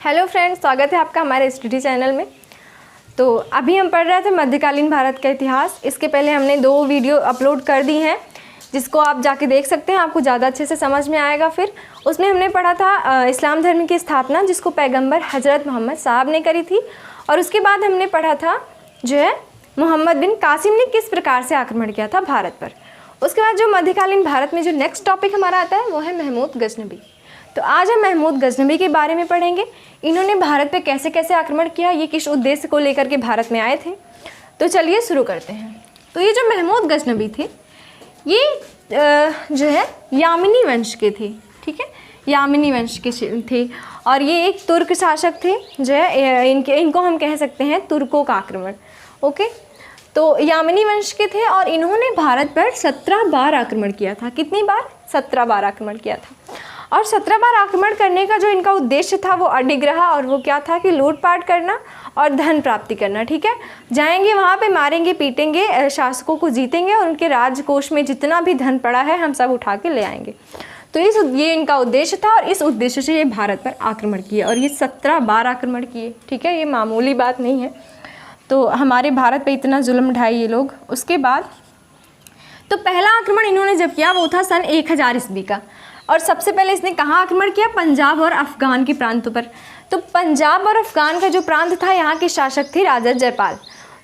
Hello friends, स्वागत है आपका हमारे स्टडी चैनल में। तो अभी हम पढ़ रहे थे मध्यकालीन भारत का इतिहास। इसके पहले हमने 2 वीडियो अपलोड कर दी हैं जिसको आप जाके देख सकते हैं, आपको ज़्यादा अच्छे से समझ में आएगा। फिर उसमें हमने पढ़ा था इस्लाम धर्म की स्थापना, जिसको पैगंबर हज़रत मोहम्मद साहब ने करी थी। और उसके बाद हमने पढ़ा था जो है मोहम्मद बिन कासिम ने किस प्रकार से आक्रमण किया था भारत पर। उसके बाद जो मध्यकालीन भारत में जो नेक्स्ट टॉपिक हमारा आता है वो है महमूद गजनबी। तो आज हम महमूद गजनबी के बारे में पढ़ेंगे। इन्होंने भारत पे कैसे कैसे आक्रमण किया, ये किस उद्देश्य को लेकर के भारत में आए थे। तो चलिए शुरू करते हैं। तो ये जो महमूद गजनबी थे ये जो है यामिनी वंश के थे, ठीक है, यामिनी वंश के थे। और ये एक तुर्क शासक थे जो है, इनको हम कह सकते हैं तुर्कों का आक्रमण। ओके, तो यामिनी वंश के थे और इन्होंने भारत पर 17 बार आक्रमण किया था। कितनी बार? 17 बार आक्रमण किया था। और 17 बार आक्रमण करने का जो इनका उद्देश्य था वो अडिग रहा, और वो क्या था कि लूटपाट करना और धन प्राप्ति करना। ठीक है, जाएंगे वहाँ पे, मारेंगे पीटेंगे, शासकों को जीतेंगे और उनके राजकोष में जितना भी धन पड़ा है हम सब उठा के ले आएंगे। तो ये इनका उद्देश्य था और इस उद्देश्य से ये भारत पर आक्रमण किए और ये 17 बार आक्रमण किए। ठीक है, ये मामूली बात नहीं है। तो हमारे भारत पे इतना जुल्म ढाए ये लोग। उसके बाद तो पहला आक्रमण इन्होंने जब किया वो था सन 1000 ईस्वी का। और सबसे पहले इसने कहाँ आक्रमण किया? पंजाब और अफ़गान के प्रांतों पर। तो पंजाब और अफ़गान का जो प्रांत था, यहाँ के शासक थे राजा जयपाल।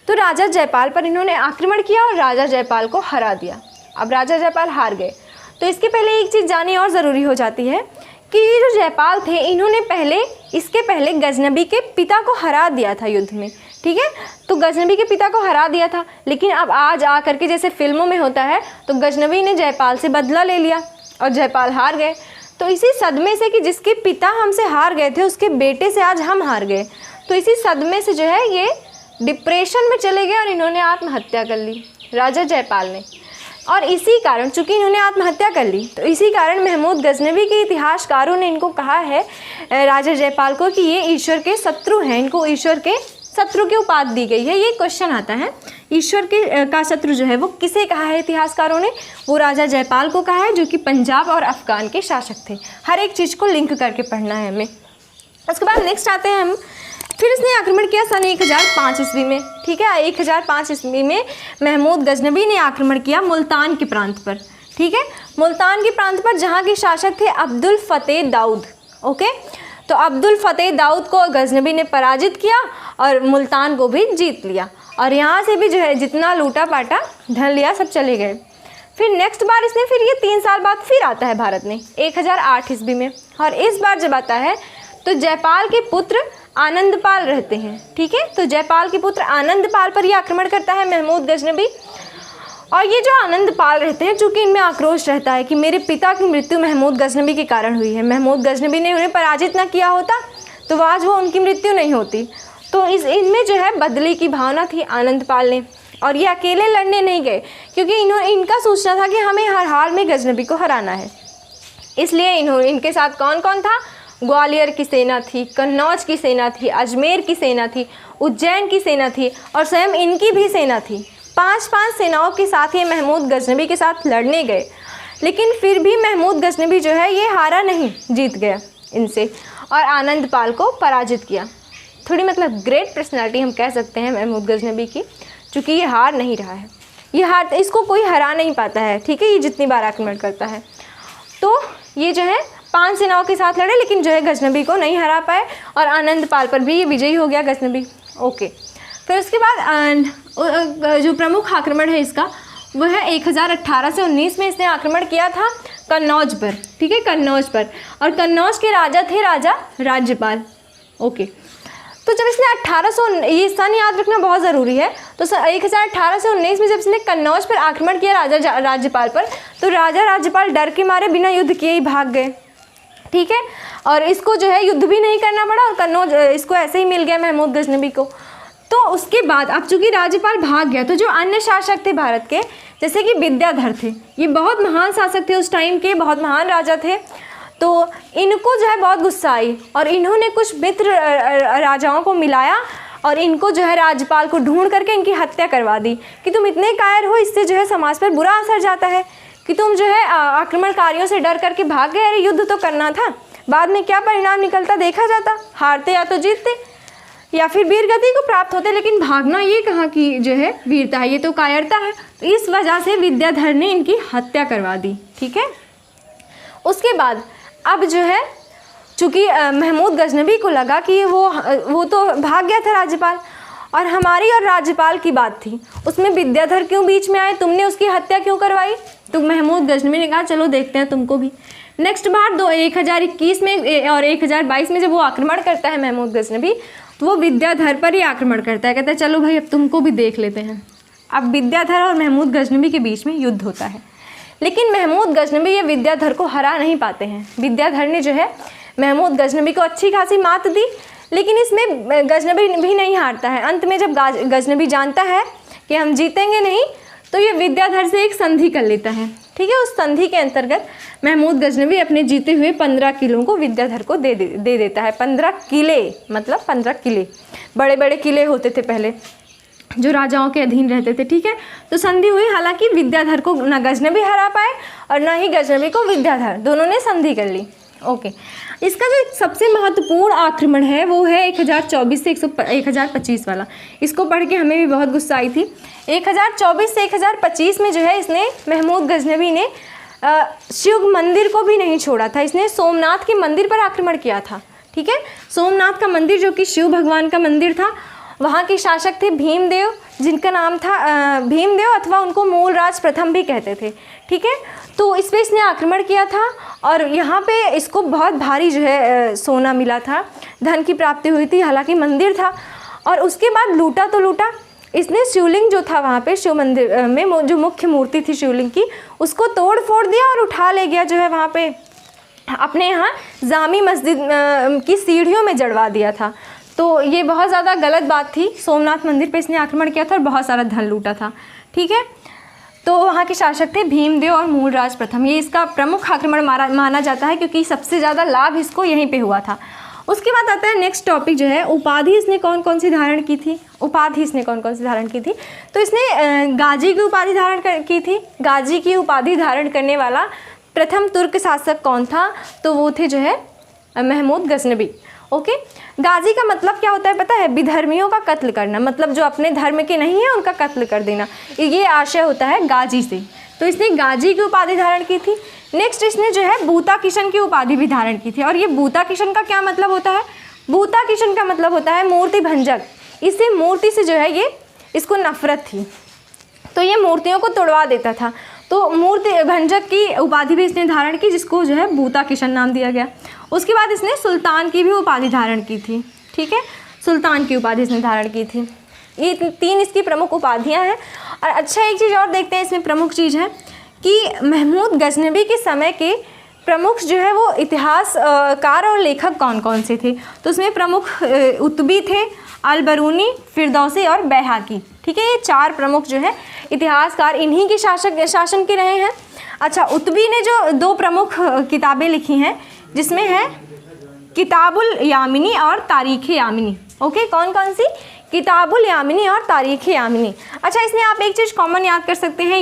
तो राजा जयपाल पर इन्होंने आक्रमण किया और राजा जयपाल को हरा दिया। अब राजा जयपाल हार गए। तो इसके पहले एक चीज़ जाननी और ज़रूरी हो जाती है कि ये जो जयपाल थे इन्होंने इसके पहले गजनबी के पिता को हरा दिया था युद्ध में। ठीक है, तो गजनबी के पिता को हरा दिया था, लेकिन अब आज आ करके जैसे फिल्मों में होता है तो गजनबी ने जयपाल से बदला ले लिया और जयपाल हार गए। तो इसी सदमे से कि जिसके पिता हमसे हार गए थे उसके बेटे से आज हम हार गए, तो इसी सदमे से जो है ये डिप्रेशन में चले गए और इन्होंने आत्महत्या कर ली राजा जयपाल ने। और इसी कारण, चूँकि इन्होंने आत्महत्या कर ली, तो इसी कारण महमूद गजनबी के इतिहासकारों ने इनको कहा है राजा जयपाल को कि ये ईश्वर के शत्रु हैं। इनको ईश्वर के शत्रु की उपाधि दी गई है। ये क्वेश्चन आता है, ईश्वर का शत्रु जो है वो किसे कहा है इतिहासकारों ने? वो राजा जयपाल को कहा है, जो कि पंजाब और अफ़गान के शासक थे। हर एक चीज़ को लिंक करके पढ़ना है हमें। उसके बाद नेक्स्ट आते हैं हम, फिर इसने आक्रमण किया सन 1005 ईस्वी में। ठीक है, 1005 ईस्वी में महमूद गजनबी ने आक्रमण किया मुल्तान के प्रांत पर। ठीक है, मुल्तान के प्रांत पर, जहाँ के शासक थे अब्दुल फतेह दाऊद। ओके, तो अब्दुल फतेह दाऊद को गजनबी ने पराजित किया और मुल्तान को भी जीत लिया। और यहाँ से भी जो है जितना लूटा पाटा धन लिया सब चले गए। फिर नेक्स्ट बार इसने ये 3 साल बाद फिर आता है भारत में 1008 ईस्वी में। और इस बार जब आता है तो जयपाल के पुत्र आनंदपाल रहते हैं। ठीक है, तो जयपाल के पुत्र आनंदपाल पर यह आक्रमण करता है महमूद गजनबी। और ये जो आनंदपाल रहते हैं, चूँकि इनमें आक्रोश रहता है कि मेरे पिता की मृत्यु महमूद गजनबी के कारण हुई है, महमूद गजनबी ने उन्हें पराजित न किया होता तो आज वो उनकी मृत्यु नहीं होती। तो इनमें जो है बदले की भावना थी आनंदपाल ने। और ये अकेले लड़ने नहीं गए, क्योंकि इनका सोचना था कि हमें हर हाल में गजनबी को हराना है। इसलिए इनके साथ कौन कौन था? ग्वालियर की सेना थी, कन्नौज की सेना थी, अजमेर की सेना थी, उज्जैन की सेना थी और स्वयं इनकी भी सेना थी। 5-5 सेनाओं के साथ ये महमूद गजनबी के साथ लड़ने गए, लेकिन फिर भी महमूद गजनबी जो है ये हारा नहीं, जीत गया इनसे और आनंदपाल को पराजित किया। थोड़ी मतलब ग्रेट पर्सनालिटी हम कह सकते हैं महमूद गजनबी की, चूँकि ये हार नहीं रहा है। इसको कोई हरा नहीं पाता है। ठीक है, ये जितनी बार आक्रमण करता है। तो ये जो है 5 सेनाओं के साथ लड़े, लेकिन जो है गजनबी को नहीं हरा पाए और आनंदपाल पर भी ये विजयी हो गया गजनबी। ओके, फिर उसके बाद जो प्रमुख आक्रमण है इसका वो है 1018 से 19 में इसने आक्रमण किया था कन्नौज पर। ठीक है, कन्नौज पर। और कन्नौज के राजा थे राजा राज्यपाल। ओके, तो जब इसने 1800, ये सन याद रखना बहुत ज़रूरी है, तो 1018 से 19 में जब इसने कन्नौज पर आक्रमण किया राजा राज्यपाल पर, तो राजा राज्यपाल डर के मारे बिना युद्ध किए ही भाग गए। ठीक है, और इसको जो है युद्ध भी नहीं करना पड़ा और कन्नौज इसको ऐसे ही मिल गया महमूद गजनबी को। तो उसके बाद अब चूँकि राज्यपाल भाग गया, तो जो अन्य शासक थे भारत के, जैसे कि विद्याधर थे, ये बहुत महान शासक थे उस टाइम के, बहुत महान राजा थे। तो इनको जो है बहुत गुस्सा आई और इन्होंने कुछ मित्र राजाओं को मिलाया और इनको जो है राज्यपाल को ढूंढ करके इनकी हत्या करवा दी कि तुम इतने कायर हो, इससे जो है समाज पर बुरा असर जाता है कि तुम जो है आक्रमणकारियों से डर करके भाग गए। अरे युद्ध तो करना था, बाद में क्या परिणाम निकलता देखा जाता, हारते या तो जीतते या फिर वीर गति को प्राप्त होते। लेकिन भागना ये कहाँ की जो है वीरता है, ये तो कायरता है। तो इस वजह से विद्याधर ने इनकी हत्या करवा दी। ठीक है, उसके बाद अब जो है चूँकि महमूद गजनबी को लगा कि वो तो भाग गया था राज्यपाल, और हमारी और राज्यपाल की बात थी, उसमें विद्याधर क्यों बीच में आए, तुमने उसकी हत्या क्यों करवाई। तो महमूद गजनबी ने कहा चलो देखते हैं तुमको भी। नेक्स्ट बार 1021 में और 1022 में जब वो आक्रमण करता है महमूद गजनबी, तो वो विद्याधर पर ही आक्रमण करता है, कहता है चलो भाई अब तुमको भी देख लेते हैं। अब विद्याधर और महमूद गजनबी के बीच में युद्ध होता है, लेकिन महमूद गजनबी ये विद्याधर को हरा नहीं पाते हैं। विद्याधर ने जो है महमूद गजनबी को अच्छी खासी मात दी, लेकिन इसमें गजनबी भी नहीं हारता है। अंत में जब गजनबी जानता है कि हम जीतेंगे नहीं, तो ये विद्याधर से एक संधि कर लेता है। ठीक है, उस संधि के अंतर्गत महमूद गजनबी अपने जीते हुए 15 किलों को विद्याधर को दे देता है। 15 किले मतलब 15 किले, बड़े बड़े किले होते थे पहले जो राजाओं के अधीन रहते थे। ठीक है, तो संधि हुई, हालांकि विद्याधर को न गजनबी हरा पाए और न ही गजनबी को विद्याधर, दोनों ने संधि कर ली। ओके, इसका जो सबसे महत्वपूर्ण आक्रमण है वो है 1024 से 1025 वाला। इसको पढ़ के हमें भी बहुत गुस्सा आई थी। 1024 से 1025 में जो है इसने महमूद गजनबी ने शिव मंदिर को भी नहीं छोड़ा था, इसने सोमनाथ के मंदिर पर आक्रमण किया था। ठीक है, सोमनाथ का मंदिर जो कि शिव भगवान का मंदिर था, वहाँ के शासक थे भीमदेव, जिनका नाम था भीमदेव, अथवा उनको मूलराज प्रथम भी कहते थे। ठीक है, तो इस पर इसने आक्रमण किया था और यहाँ पे इसको बहुत भारी जो है सोना मिला था, धन की प्राप्ति हुई थी, हालांकि मंदिर था। और उसके बाद लूटा तो लूटा, इसने शिवलिंग जो था वहाँ पे शिव मंदिर में जो मुख्य मूर्ति थी शिवलिंग की, उसको तोड़ फोड़ दिया और उठा ले गया जो है वहाँ पे अपने यहाँ जामी मस्जिद की सीढ़ियों में जड़वा दिया था। तो ये बहुत ज़्यादा गलत बात थी। सोमनाथ मंदिर पे इसने आक्रमण किया था और बहुत सारा धन लूटा था। ठीक है, तो वहाँ के शासक थे भीमदेव और मूलराज प्रथम। ये इसका प्रमुख आक्रमण माना जाता है, क्योंकि सबसे ज़्यादा लाभ इसको यहीं पे हुआ था। उसके बाद आता है नेक्स्ट टॉपिक जो है, उपाधि इसने कौन कौन सी धारण की थी। उपाधि इसने कौन कौन सी धारण की थी, तो इसने गाजी की उपाधि धारण की थी। गाजी की उपाधि धारण करने वाला प्रथम तुर्क शासक कौन था, तो वो थे जो है महमूद गजनबी। ओके, गाजी का मतलब क्या होता है पता है, विधर्मियों का कत्ल करना, मतलब जो अपने धर्म के नहीं है उनका कत्ल कर देना, ये आशय होता है गाजी से। तो इसने गाजी की उपाधि धारण की थी। नेक्स्ट इसने जो है बूता किशन की उपाधि भी धारण की थी। और ये बूता किशन का क्या मतलब होता है, बूता किशन का मतलब होता है मूर्ति भंजक। इसे मूर्ति से जो है ये इसको नफरत थी, तो ये मूर्तियों को तोड़वा देता था। तो मूर्ति भंजक की उपाधि भी इसने धारण की, जिसको जो है बूता किशन नाम दिया गया। उसके बाद इसने सुल्तान की भी उपाधि धारण की थी। ठीक है, सुल्तान की उपाधि इसने धारण की थी। ये 3 इसकी प्रमुख उपाधियां हैं। और अच्छा, एक चीज़ और देखते हैं इसमें, प्रमुख चीज़ है कि महमूद गजनबी के समय के प्रमुख जो है वो इतिहासकार और लेखक कौन कौन से थे। तो उसमें प्रमुख उतबी थे, अलबरूनी, फिरदौसी और बैहाकी। ठीक है, ये 4 प्रमुख जो है इतिहासकार इन्हीं के शासन के रहे हैं। अच्छा, उतबी ने जो 2 प्रमुख किताबें लिखी हैं, जिसमें है किताबुल यामिनी और तारीख़ यामिनी। ओके, कौन कौन सी, किताबुल यामिनी और तारीख़ यामिनी। अच्छा, इसमें आप एक चीज़ कॉमन याद कर सकते हैं,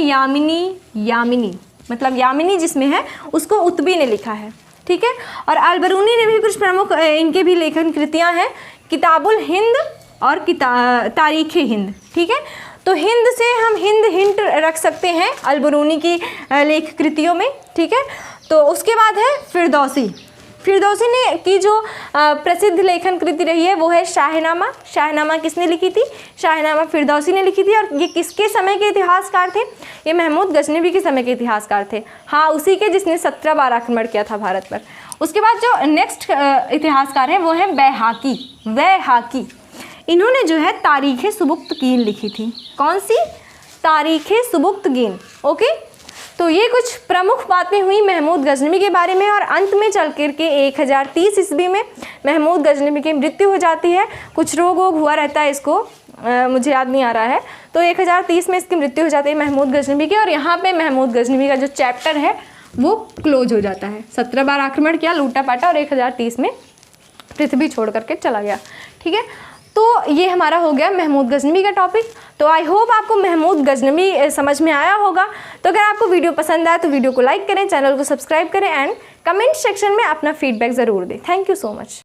यामिनी मतलब यामिनी जिसमें है उसको उतबी ने लिखा है। ठीक है, और अलबरूनी ने भी कुछ प्रमुख इनके भी लेखन कृतियाँ हैं, किताबुल हिंद और तारीख़ हिंद। ठीक है, तो हिंद से हम हिंट रख सकते हैं अलबरूनी की लेख कृतियों में। ठीक है, तो उसके बाद है फिरदौसी ने की जो प्रसिद्ध लेखन कृति रही है वो है शाहनामा। शाहनामा किसने लिखी थी, शाहनामा फिरदौसी ने लिखी थी। और ये किसके समय के इतिहासकार थे, ये महमूद गजनबी के समय के इतिहासकार थे। हाँ, उसी के जिसने 17 बार आक्रमण किया था भारत पर। उसके बाद जो नेक्स्ट इतिहासकार है वो है बैहाकी। इन्होंने जो है तारीख़ सुबुक्तगीन लिखी थी। कौन सी, तारीख़ सुबुक्तगीन। ओके, तो ये कुछ प्रमुख बातें हुई महमूद गजनबी के बारे में। और अंत में चल कर के 1030 ईस्वी में महमूद गजनबी की मृत्यु हो जाती है। कुछ रोग हुआ रहता है इसको, मुझे याद नहीं आ रहा है। तो 1030 में इसकी मृत्यु हो जाती है महमूद गजनबी की। और यहाँ पे महमूद गजनबी का जो चैप्टर है वो क्लोज हो जाता है। 17 बार आक्रमण किया, लूटा पाटा, और 1030 में पृथ्वी छोड़ करके चला गया। ठीक है, तो ये हमारा हो गया महमूद गजनवी का टॉपिक। तो आई होप आपको महमूद गजनवी समझ में आया होगा। तो अगर आपको वीडियो पसंद आए तो वीडियो को लाइक करें, चैनल को सब्सक्राइब करें एंड कमेंट सेक्शन में अपना फीडबैक ज़रूर दें। Thank you so much.